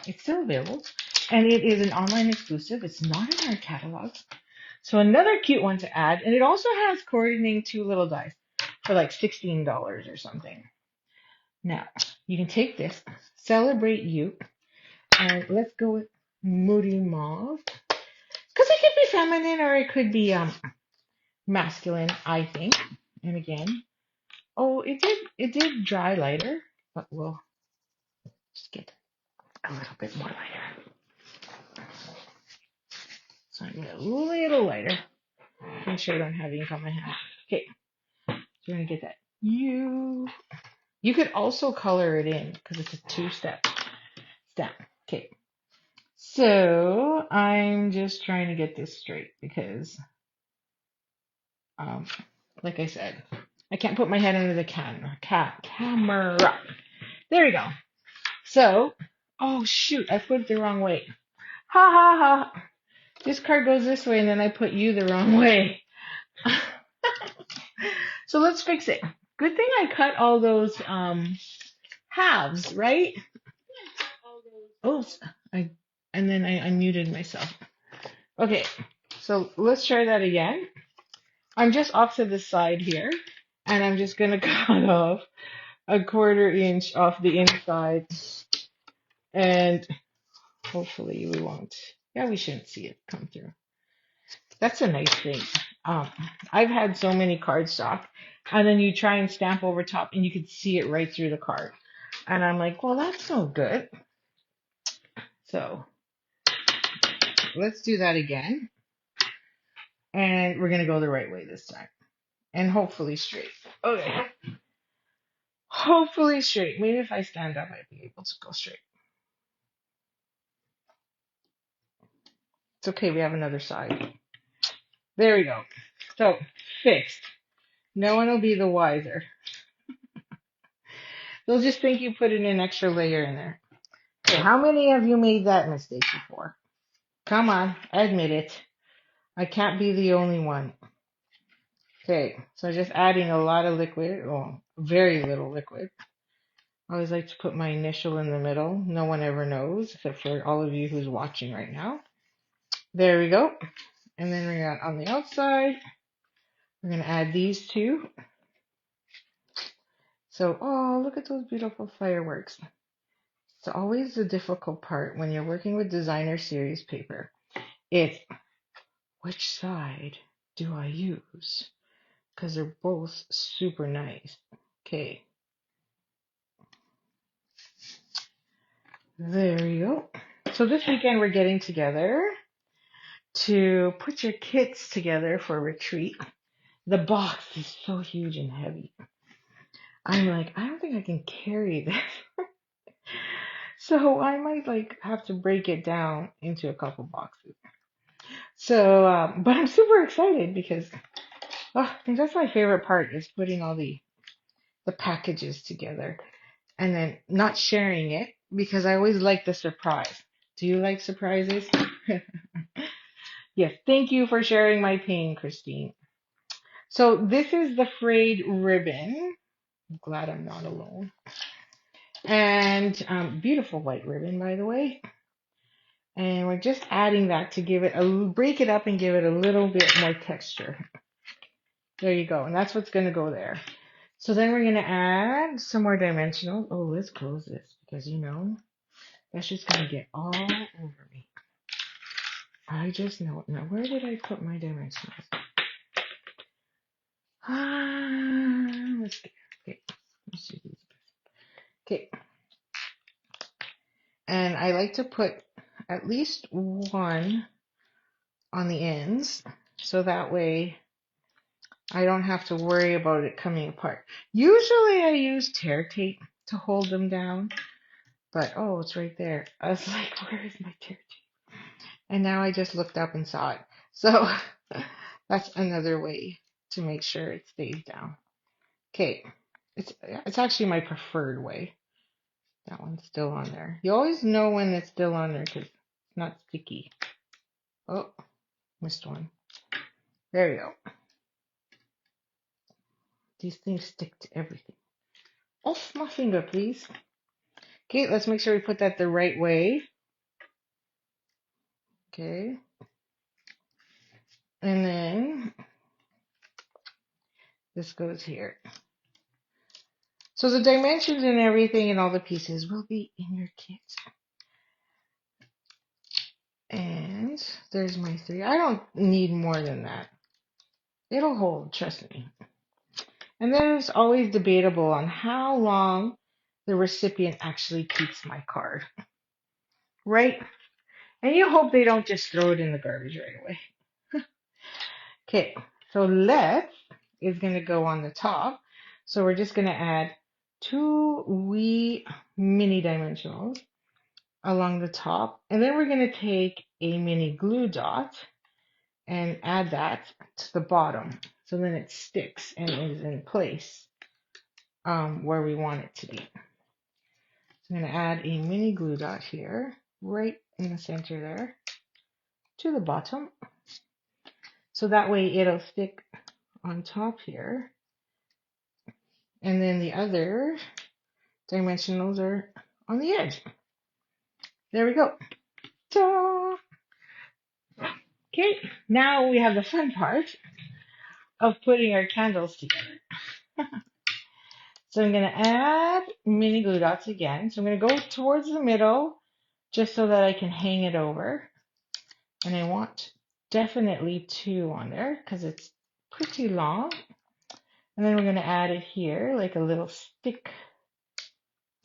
it's still available, and it is an online exclusive. It's not in our catalog. So another cute one to add, and it also has coordinating 2 little dies for like $16 or something. Now, you can take this, Celebrate You, and let's go with Moody Mauve, because it could be feminine or it could be masculine, I think. And again, oh, it did dry lighter, but we'll just get a little bit more lighter. So I'm going to get a little lighter. Make sure I don't have ink on my hand. Okay, so we're gonna get that. You could also color it in because it's a two-step stamp. Okay, so I'm just trying to get this straight because, um, like I said, I can't put my head under the camera. There we go. So, oh shoot, I put it the wrong way. Ha ha ha. This card goes this way and then I put you the wrong way. So let's fix it. Good thing I cut all those halves, right? Oh, I and then I unmuted myself. Okay, so let's try that again. I'm just off to the side here, and I'm just gonna cut off a 1/4 inch off the inside, and hopefully we won't. Yeah, we shouldn't see it come through. That's a nice thing. Um, I've had so many cardstock, and then you try and stamp over top, and you can see it right through the card. And I'm like, well, that's no good. So let's do that again. And we're going to go the right way this time. And hopefully straight. Okay. Hopefully straight. Maybe if I stand up, I'd be able to go straight. It's okay. We have another side. There we go. So, fixed. No one will be the wiser. They'll just think you put in an extra layer in there. Okay, how many of you made that mistake before? Come on, admit it. I can't be the only one. Okay, so just adding a lot of liquid, well, very little liquid. I always like to put my initial in the middle. No one ever knows, except for all of you who's watching right now. There we go. And then we're going on the outside. We're going to add these two. So, oh, look at those beautiful fireworks. It's always the difficult part when you're working with designer series paper. It's which side do I use? Because they're both super nice. Okay. There you go. So this weekend we're getting together to put your kits together for a retreat. The box is so huge and heavy. I'm like, I don't think I can carry this. So I might like have to break it down into a couple boxes. So, but I'm super excited because I think that's my favorite part is putting all the packages together and then not sharing it because I always like the surprise. Do you like surprises? Yes, thank you for sharing my pain, Christine. So this is the frayed ribbon. I'm glad I'm not alone. And beautiful white ribbon, by the way. And we're just adding that to give it break it up and give it a little bit more texture. There you go. And that's what's going to go there. So then we're going to add some more dimensional. Oh, let's close this because, that's just going to get all over me. I just know. Now, where did I put my dimensionals? Let's see. Okay. Let's see these. Okay. And I like to put at least one on the ends so that way I don't have to worry about it coming apart. Usually I use tear tape to hold them down, but oh, it's right there. I was like, where is my tear tape? And now I just looked up and saw it. So that's another way to make sure it stays down. Okay, it's actually my preferred way. That one's still on there. You always know when it's still on there because it's not sticky. Oh, missed one. There we go. These things stick to everything. Off my finger, please. Okay, let's make sure we put that the right way. Okay. And then this goes here. So the dimensions and everything and all the pieces will be in your kit. And there's my 3. I don't need more than that. It'll hold, trust me. And then it's always debatable on how long the recipient actually keeps my card. Right? And you hope they don't just throw it in the garbage right away. Okay, so let's is going to go on the top. So we're just going to add 2 wee mini dimensionals along the top. And then we're going to take a mini glue dot and add that to the bottom. So then it sticks and is in place where we want it to be. So I'm going to add a mini glue dot here, right in the center there, to the bottom. So that way it'll stick on top here. And then the other dimensionals are on the edge. There we go. Ta! Okay, now we have the fun part of putting our candles together. So I'm going to add mini glue dots again. So I'm going to go towards the middle just so that I can hang it over. And I want definitely 2 on there because it's pretty long. And then we're going to add it here like a little stick.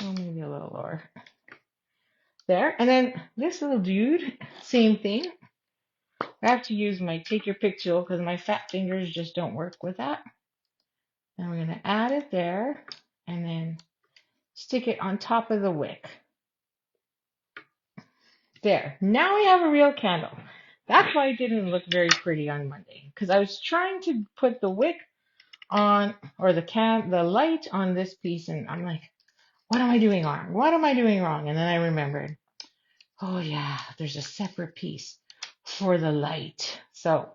Oh, maybe a little lower. There. And then this little dude, same thing. I have to use my take your pick tool because my fat fingers just don't work with that. And we're going to add it there and then stick it on top of the wick. There. Now we have a real candle. That's why it didn't look very pretty on Monday because I was trying to put the wick on or the light on this piece and I'm like, what am I doing wrong? What am I doing wrong? And then I remembered, oh yeah, there's a separate piece for the light. So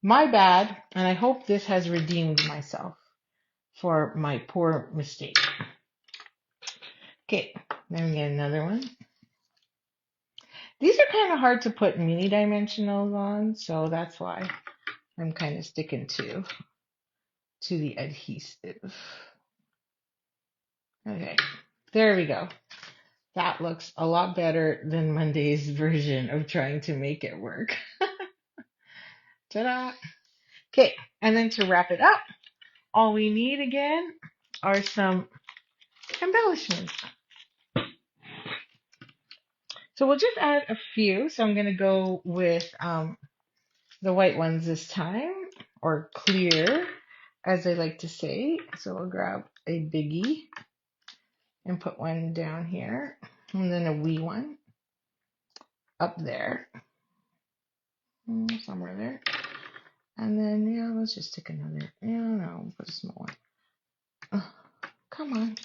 my bad, and I hope this has redeemed myself for my poor mistake. Okay, then we get another one. These are kind of hard to put mini dimensionals on, so that's why I'm kind of sticking to the adhesive. Okay, there we go. That looks a lot better than Monday's version of trying to make it work. Ta-da! Okay, and then to wrap it up, all we need again are some embellishments. So we'll just add a few. So I'm going to go with the white ones this time, or clear, as I like to say. So we'll grab a biggie and put one down here, and then a wee one up there, somewhere there. And then, yeah, let's just stick another, no, put a small one. Oh, come on.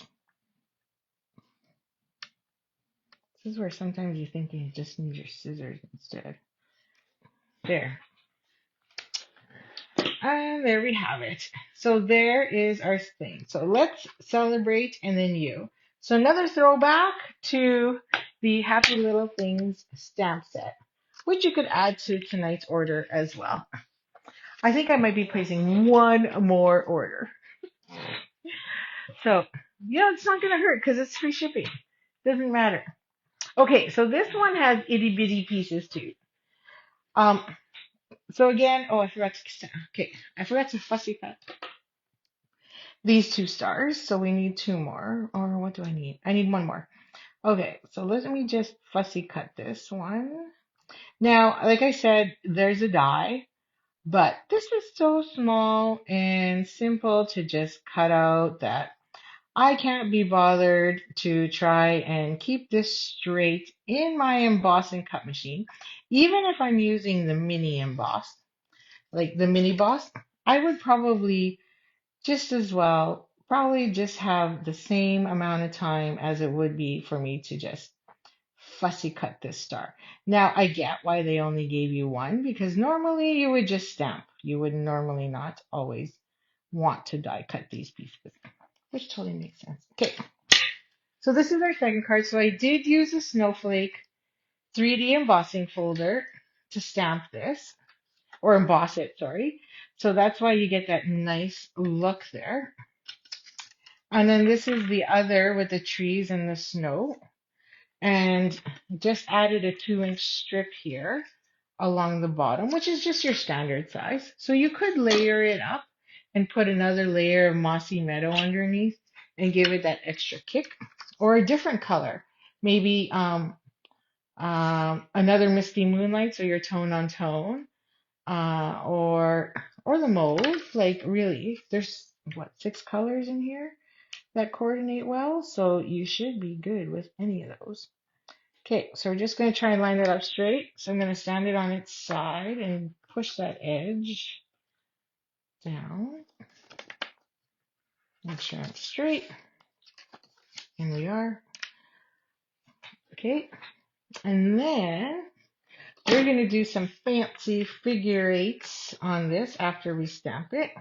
This is where sometimes you think you just need your scissors instead. There. And there we have it. So there is our thing. So let's celebrate and then you. So another throwback to the Happy Little Things stamp set, which you could add to tonight's order as well. I think I might be placing one more order. So, it's not going to hurt because it's free shipping. Doesn't matter. Okay, so this one has itty bitty pieces too. So again, I forgot to fussy cut these 2 stars. So we need 2 more. Or what do I need? I need 1 more. Okay, so let me just fussy cut this one. Now, like I said, there's a die, but this is so small and simple to just cut out that I can't be bothered to try and keep this straight in my emboss and cut machine. Even if I'm using the mini emboss, like the mini boss, I would probably just as well, probably just have the same amount of time as it would be for me to just fussy cut this star. Now, I get why they only gave you 1, because normally you would just stamp. You would normally not always want to die cut these pieces, which totally makes sense. Okay, so this is our second card. So I did use a snowflake 3D embossing folder to stamp this, or emboss it, sorry. So that's why you get that nice look there. And then this is the other with the trees and the snow. And just added a 2-inch strip here along the bottom, which is just your standard size. So you could layer it up and put another layer of mossy meadow underneath and give it that extra kick, or a different color. Maybe another misty moonlight, so your tone on tone, or or the mauve. Like really, there's what, 6 colors in here that coordinate well, so you should be good with any of those. Okay, so we're just going to try and line it up straight. So I'm going to stand it on its side and push that edge down. Make sure I'm straight. And we are. Okay, and then we're going to do some fancy figure eights on this after we stamp it.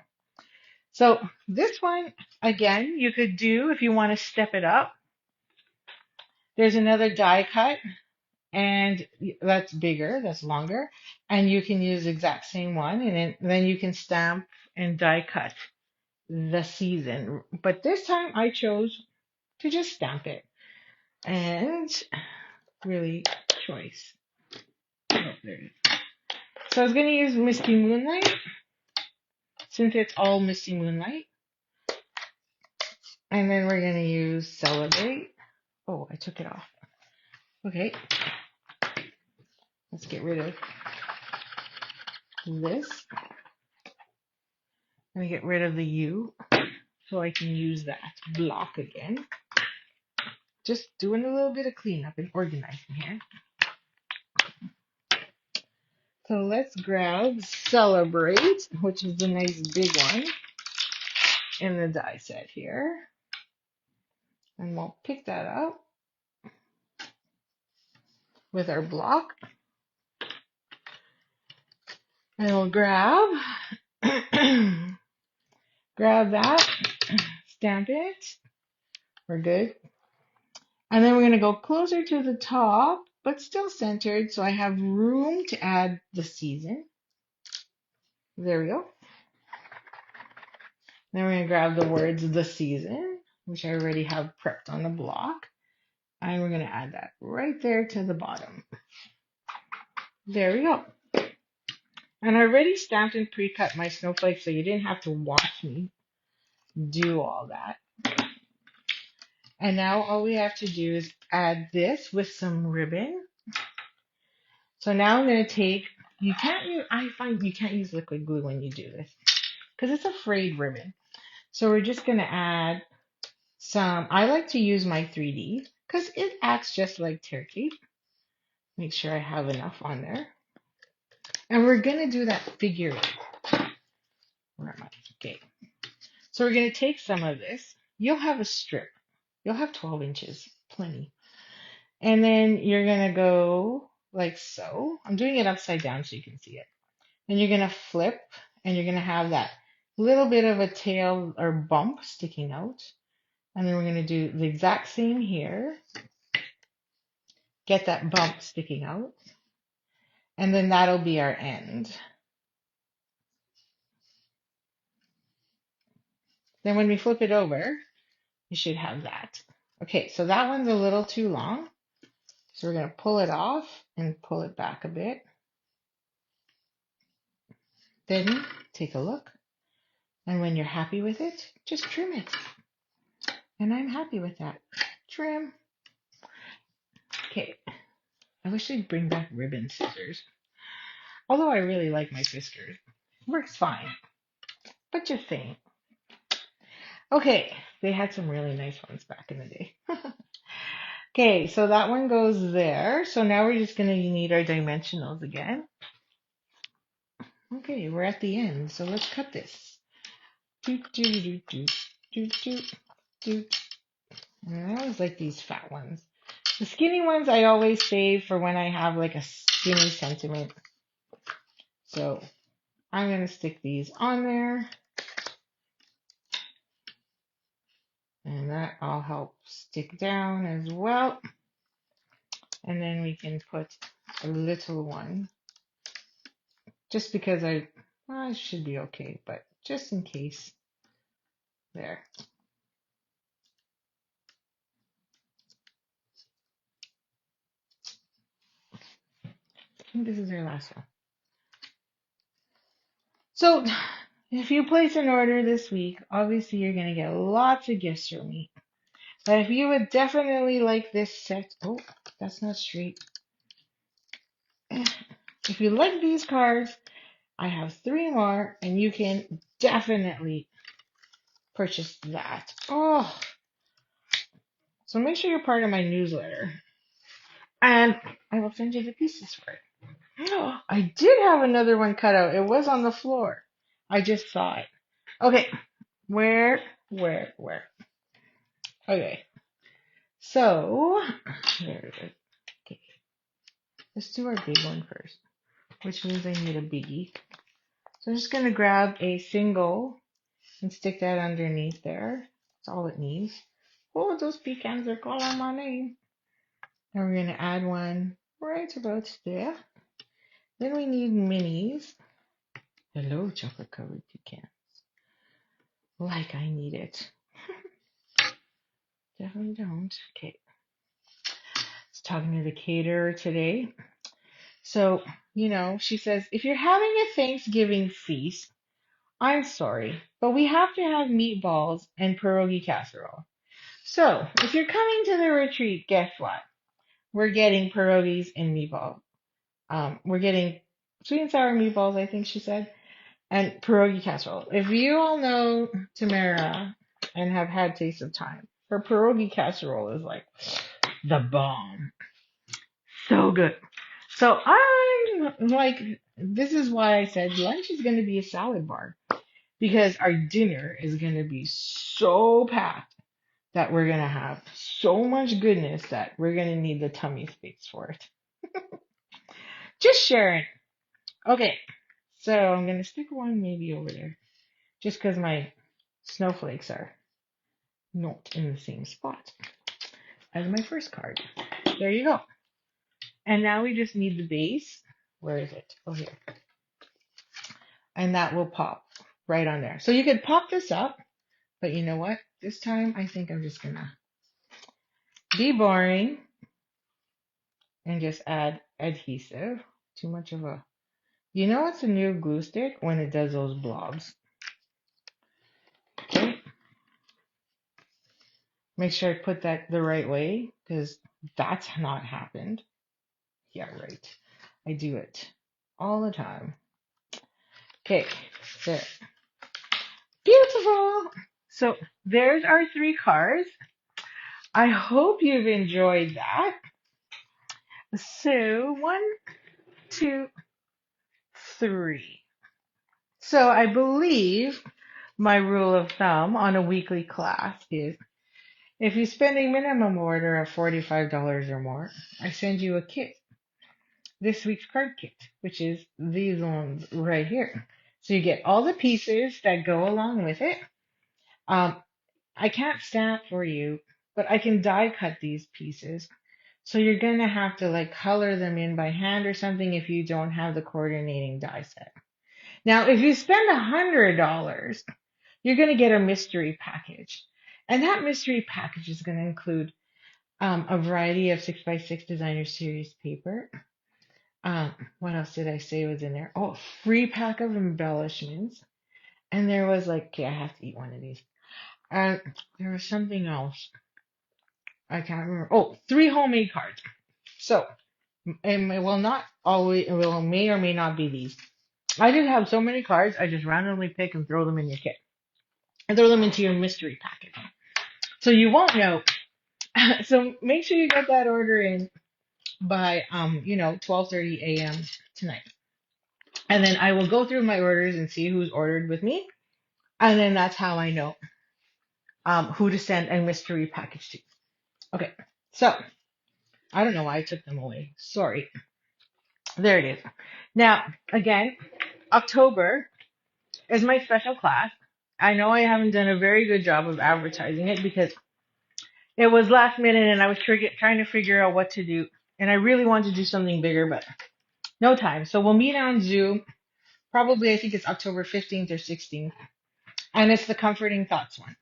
So this one, again, you could do if you want to step it up. There's another die cut, and that's bigger, that's longer, and you can use the exact same one, and then you can stamp and die cut the season. But this time I chose to just stamp it, and really choice. Oh, there it is. So I was going to use Misty Moonlight, since it's all Misty Moonlight. And then we're going to use Celebrate. Oh, I took it off. Okay. Let's get rid of this. I'm going to get rid of the U so I can use that block again. Just doing a little bit of cleanup and organizing here. So let's grab Celebrate, which is the nice big one in the die set here. And we'll pick that up with our block. And we'll grab that, stamp it. We're good. And then we're going to go closer to the top, but still centered, so I have room to add the season. There we go. Then we're going to grab the words "the season," which I already have prepped on the block. And we're going to add that right there to the bottom. There we go. And I already stamped and pre-cut my snowflakes, so you didn't have to watch me do all that. And now all we have to do is add this with some ribbon. So now I'm going to take, I find you can't use liquid glue when you do this because it's a frayed ribbon. So we're just going to add some, I like to use my 3D because it acts just like tear tape. Make sure I have enough on there. And we're going to do that figure eight. Where am I? Okay. So we're going to take some of this. You'll have a strip. You'll have 12 inches, plenty. And then you're going to go like so. I'm doing it upside down so you can see it. And you're going to flip, and you're going to have that little bit of a tail or bump sticking out. And then we're going to do the exact same here. Get that bump sticking out. And then that'll be our end. Then when we flip it over, you should have that. Okay, so that one's a little too long. So we're going to pull it off and pull it back a bit. Then take a look. And when you're happy with it, just trim it. And I'm happy with that. Trim. Okay. I wish they'd bring back ribbon scissors. Although I really like my scissors. Works fine. But just saying. Okay. They had some really nice ones back in the day. Okay, so that one goes there. So now we're just going to need our dimensionals again. Okay, we're at the end. So let's cut this. And I always like these fat ones. The skinny ones I always save for when I have like a skinny sentiment. So I'm going to stick these on there. And that all helps stick down as well. And then we can put a little one. Just because I should be okay, but just in case. There. I think this is our last one. So if you place an order this week, obviously you're going to get lots of gifts from me. But if you would definitely like this set, oh, that's not straight. If you like these cards, I have 3 more, and you can definitely purchase that. Oh, so make sure you're part of my newsletter, and I will send you the pieces for it. I did have another one cut out. It was on the floor. I just saw it. Okay, where? Okay, so there it is. Okay, let's do our big one first, which means I need a biggie. So I'm just gonna grab a single and stick that underneath there. That's all it needs. Oh, those pecans are calling my name. And we're gonna add one right about there. Then we need minis. Hello, chocolate covered pecans. Like I need it. Definitely don't. Okay. I was talking to the caterer today. So, she says, if you're having a Thanksgiving feast, I'm sorry, but we have to have meatballs and pierogi casserole. So, if you're coming to the retreat, guess what? We're getting pierogies and meatballs. We're getting sweet and sour meatballs, I think she said, and pierogi casserole. If you all know Tamara and have had Taste of Time, her pierogi casserole is like the bomb. So good. So I'm like, this is why I said lunch is going to be a salad bar, because our dinner is going to be so packed that we're going to have so much goodness that we're going to need the tummy space for it. Just sharing. Okay, so I'm going to stick one maybe over there, just because my snowflakes are not in the same spot as my first card. There you go. And now we just need the base. Where is it? Oh, here. And that will pop right on there. So you could pop this up, but you know what? This time I think I'm just going to be boring and just add adhesive. Too much of a... it's a new glue stick when it does those blobs. Okay. Make sure I put that the right way, because that's not happened. Yeah, right. I do it all the time. Okay, there. Beautiful. So there's our 3 cards. I hope you've enjoyed that. So 1, 2, 3. So I believe my rule of thumb on a weekly class is, if you spend a minimum order of $45 or more, I send you a kit. This week's card kit, which is these ones right here. So you get all the pieces that go along with it. I can't stamp for you, but I can die cut these pieces. So you're going to have to like color them in by hand or something if you don't have the coordinating die set. Now, if you spend $100, you're going to get a mystery package. And that mystery package is going to include a variety of 6x6 designer series paper. What else did I say was in there? Oh, free pack of embellishments. And there was like, okay, I have to eat one of these. And there was something else. I can't remember. Oh, 3 homemade cards. So, and it will not always, it will may or may not be these. I just have so many cards, I just randomly pick and throw them in your kit. And throw them into your mystery package. So you won't know. So make sure you get that order in by 12:30 a.m. tonight. And then I will go through my orders and see who's ordered with me. And then that's how I know who to send a mystery package to. Okay, so I don't know why I took them away. Sorry. There it is. Now, again, October is my special class. I know I haven't done a very good job of advertising it because it was last minute and I was trying to figure out what to do. And I really wanted to do something bigger, but no time. So we'll meet on Zoom. Probably, I think it's October 15th or 16th. And it's the Comforting Thoughts one.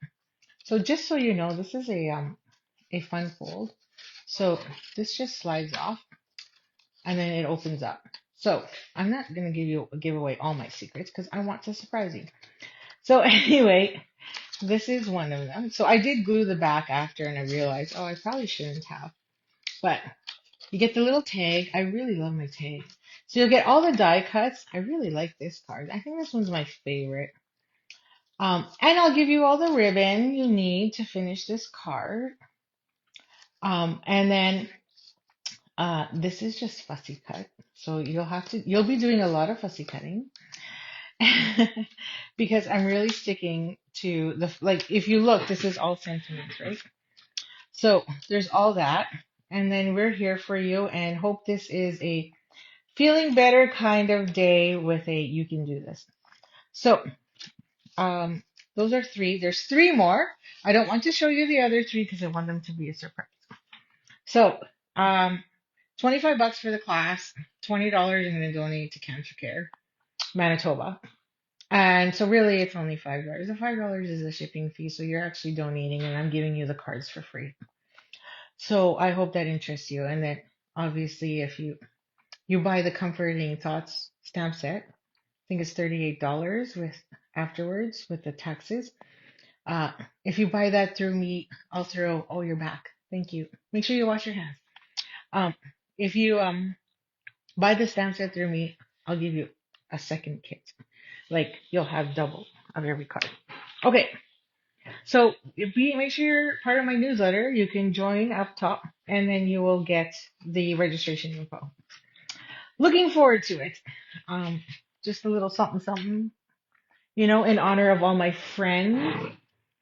So just so you know, this is a fun fold. So this just slides off and then it opens up. So I'm not going to give away all my secrets because I want to surprise you. So anyway, this is one of them. So I did glue the back after and I realized, I probably shouldn't have. But you get the little tag. I really love my tag. So you'll get all the die cuts. I really like this card. I think this one's my favorite. And I'll give you all the ribbon you need to finish this card. And then this is just fussy cut. So you'll be doing a lot of fussy cutting because I'm really sticking to like, if you look, this is all sentiments, right? So there's all that. And then we're here for you and hope this is a feeling better kind of day with a you can do this. So um, those are three. There's three more. I don't want to show you the other three because I want them to be a surprise. So, 25 bucks for the class, $20 I'm going to donate to Cancer Care, Manitoba. And so really it's only $5. The $5 is the shipping fee, so you're actually donating and I'm giving you the cards for free. So I hope that interests you. And then obviously if you buy the Comforting Thoughts stamp set, I think it's $38 with afterwards with the taxes. Uh, if you buy that through me, I'll throw, oh, you're back. Thank you. Make sure you wash your hands. Um, if you buy the stamp set through me, I'll give you a second kit. Like you'll have double of every card. Okay, so make sure you're part of my newsletter. You can join up top, and then you will get the registration info. Looking forward to it. Just a little something, something, in honor of all my friends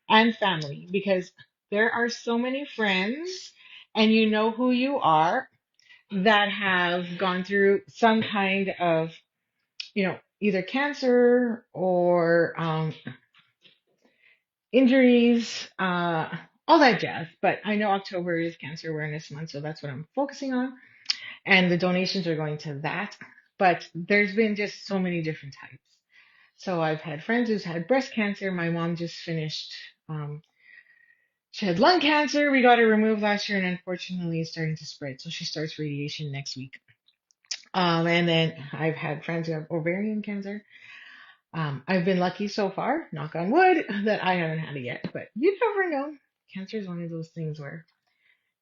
and family, because there are so many friends, and you know who you are that have gone through some kind of, either cancer or injuries, all that jazz. But I know October is Cancer Awareness Month, so that's what I'm focusing on. And the donations are going to that. But there's been just so many different types. So I've had friends who's had breast cancer. My mom just finished, she had lung cancer. We got her removed last year, and unfortunately, it's starting to spread. So she starts radiation next week. And then I've had friends who have ovarian cancer. I've been lucky so far, knock on wood, that I haven't had it yet. But you never know. Cancer is one of those things where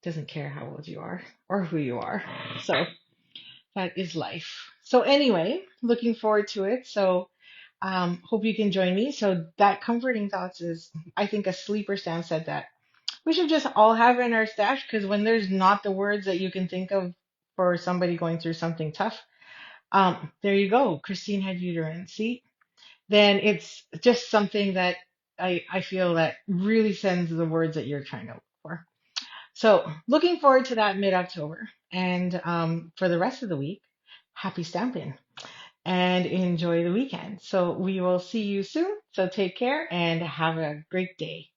it doesn't care how old you are or who you are. So that is life. So anyway, looking forward to it. So hope you can join me. So that Comforting Thoughts is, I think, a sleeper stamp set that we should just all have in our stash, because when there's not the words that you can think of for somebody going through something tough, there you go. Christine had uterine. See, then it's just something that I feel that really sends the words that you're trying to look for. So looking forward to that mid-October. And for the rest of the week, happy Stampin' and enjoy the weekend. So we will see you soon. So take care and have a great day.